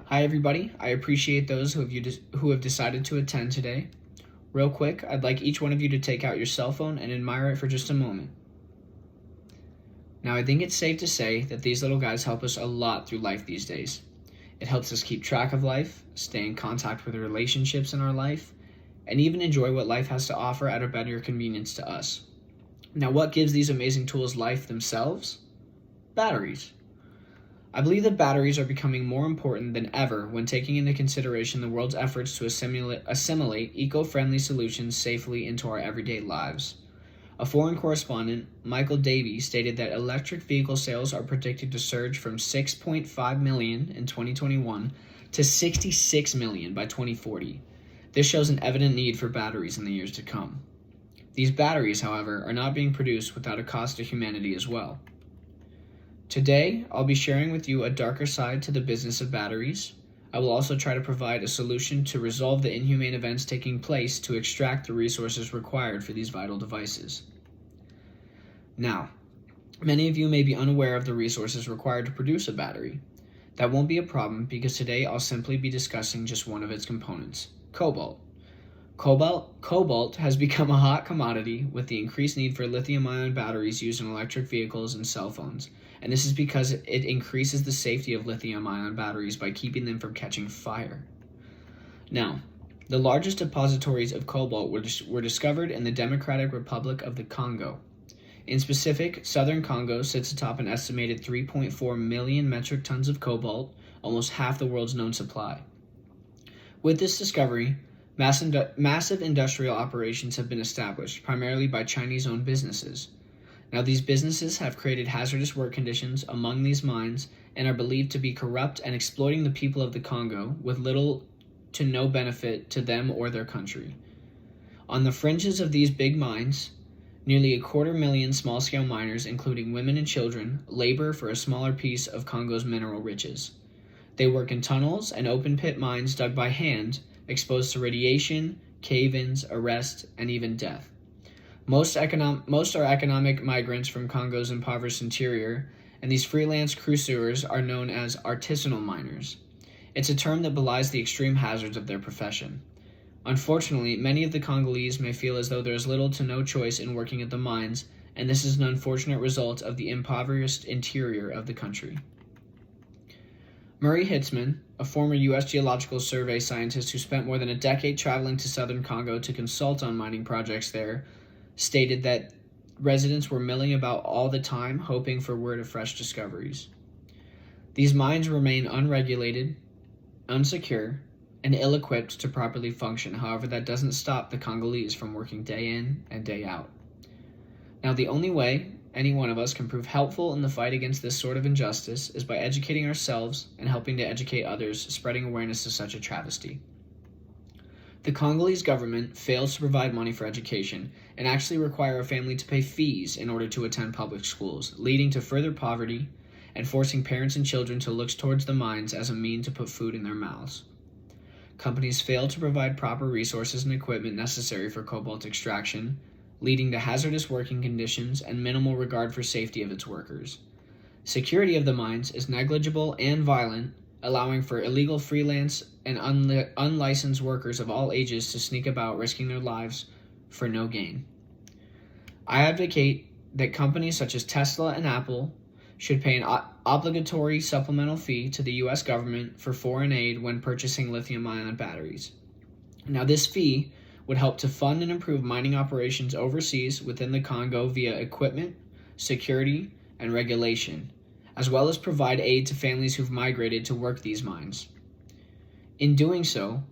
Hi everybody, I appreciate those who have decided to attend today. Real quick, I'd like each one of you to take out your cell phone and admire it for just a moment. Now I think it's safe to say that these little guys help us a lot through life these days. It helps us keep track of life, stay in contact with the relationships in our life, and even enjoy what life has to offer at a better convenience to us. Now what gives these amazing tools life themselves? Batteries. I believe that batteries are becoming more important than ever when taking into consideration the world's efforts to assimilate eco-friendly solutions safely into our everyday lives. A foreign correspondent, Michael Davey, stated that electric vehicle sales are predicted to surge from 6.5 million in 2021 to 66 million by 2040. This shows an evident need for batteries in the years to come. These batteries, however, are not being produced without a cost to humanity as well. Today, I'll be sharing with you a darker side to the business of batteries. I will also try to provide a solution to resolve the inhumane events taking place to extract the resources required for these vital devices. Now, many of you may be unaware of the resources required to produce a battery. That won't be a problem because today I'll simply be discussing just one of its components, cobalt. Cobalt has become a hot commodity with the increased need for lithium-ion batteries used in electric vehicles and cell phones, and this is because it increases the safety of lithium-ion batteries by keeping them from catching fire. Now, the largest depositories of cobalt were discovered in the Democratic Republic of the Congo. In specific, southern Congo sits atop an estimated 3.4 million metric tons of cobalt, almost half the world's known supply. With this discovery, massive industrial operations have been established, primarily by Chinese-owned businesses. Now, these businesses have created hazardous work conditions among these mines and are believed to be corrupt and exploiting the people of the Congo with little to no benefit to them or their country. On the fringes of these big mines, nearly 250,000 small-scale miners, including women and children, labor for a smaller piece of Congo's mineral riches. They work in tunnels and open-pit mines dug by hand, exposed to radiation, cave-ins, arrest, and even death. Most are economic migrants from Congo's impoverished interior, and these freelance cruisers are known as artisanal miners. It's a term that belies the extreme hazards of their profession. Unfortunately, many of the Congolese may feel as though there is little to no choice in working at the mines, and this is an unfortunate result of the impoverished interior of the country. Murray Hitzman, a former U.S. Geological Survey scientist who spent more than a decade traveling to southern Congo to consult on mining projects there, stated that residents were milling about all the time, hoping for word of fresh discoveries. These mines remain unregulated, unsecure, and ill-equipped to properly function. However, that doesn't stop the Congolese from working day in and day out. Now, the only way any one of us can prove helpful in the fight against this sort of injustice is by educating ourselves and helping to educate others, spreading awareness of such a travesty. The Congolese government fails to provide money for education and actually require a family to pay fees in order to attend public schools, leading to further poverty and forcing parents and children to look towards the mines as a means to put food in their mouths. Companies fail to provide proper resources and equipment necessary for cobalt extraction, leading to hazardous working conditions and minimal regard for safety of its workers. Security of the mines is negligible and violent, allowing for illegal freelance and unlicensed workers of all ages to sneak about risking their lives for no gain. I advocate that companies such as Tesla and Apple should pay an obligatory supplemental fee to the U.S. government for foreign aid when purchasing lithium-ion batteries. Now, this fee would help to fund and improve mining operations overseas within the Congo via equipment, security, and regulation, as well as provide aid to families who've migrated to work these mines. In doing so,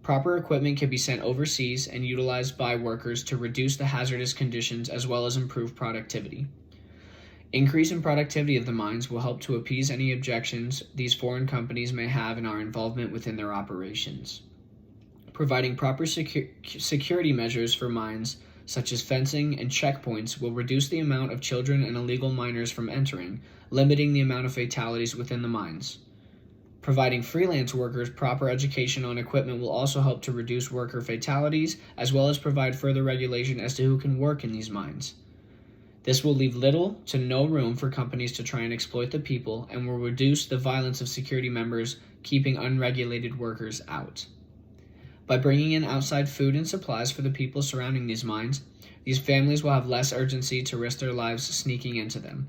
proper equipment can be sent overseas and utilized by workers to reduce the hazardous conditions as well as improve productivity. Increase in productivity of the mines will help to appease any objections these foreign companies may have in our involvement within their operations. Providing proper security measures for mines, such as fencing and checkpoints, will reduce the amount of children and illegal miners from entering, limiting the amount of fatalities within the mines. Providing freelance workers proper education on equipment will also help to reduce worker fatalities, as well as provide further regulation as to who can work in these mines. This will leave little to no room for companies to try and exploit the people and will reduce the violence of security members keeping unregulated workers out. By bringing in outside food and supplies for the people surrounding these mines, these families will have less urgency to risk their lives sneaking into them.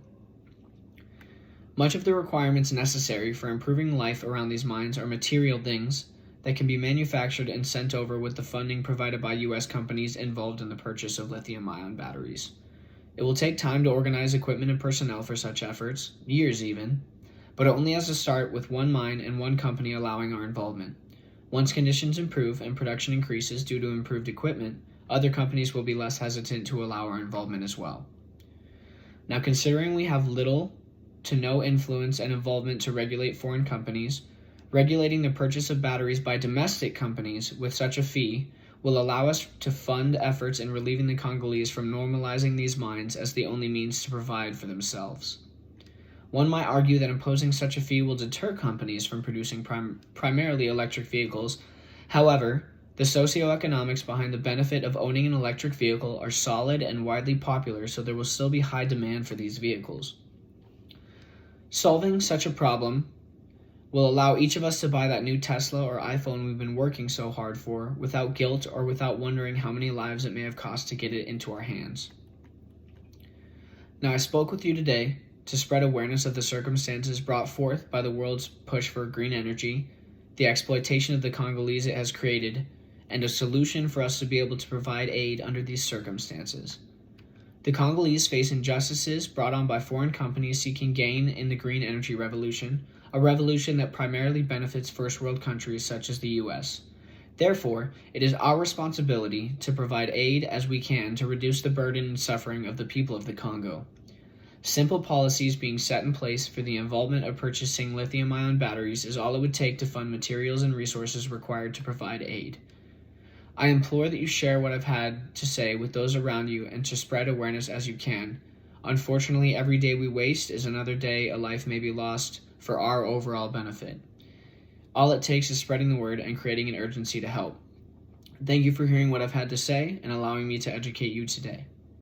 Much of the requirements necessary for improving life around these mines are material things that can be manufactured and sent over with the funding provided by U.S. companies involved in the purchase of lithium-ion batteries. It will take time to organize equipment and personnel for such efforts, years even, but it only has to start with one mine and one company allowing our involvement. Once conditions improve and production increases due to improved equipment, other companies will be less hesitant to allow our involvement as well. Now, considering we have little to no influence and involvement to regulate foreign companies, regulating the purchase of batteries by domestic companies with such a fee will allow us to fund efforts in relieving the Congolese from normalizing these mines as the only means to provide for themselves. One might argue that imposing such a fee will deter companies from producing primarily electric vehicles. However, the socioeconomics behind the benefit of owning an electric vehicle are solid and widely popular, so there will still be high demand for these vehicles. Solving such a problem will allow each of us to buy that new Tesla or iPhone we've been working so hard for without guilt or without wondering how many lives it may have cost to get it into our hands. Now, I spoke with you today to spread awareness of the circumstances brought forth by the world's push for green energy, the exploitation of the Congolese it has created, and a solution for us to be able to provide aid under these circumstances. The Congolese face injustices brought on by foreign companies seeking gain in the green energy revolution, a revolution that primarily benefits first world countries such as the U.S. Therefore, it is our responsibility to provide aid as we can to reduce the burden and suffering of the people of the Congo. Simple policies being set in place for the involvement of purchasing lithium-ion batteries is all it would take to fund materials and resources required to provide aid. I implore that you share what I've had to say with those around you and to spread awareness as you can. Unfortunately, every day we waste is another day a life may be lost for our overall benefit. All it takes is spreading the word and creating an urgency to help. Thank you for hearing what I've had to say and allowing me to educate you today.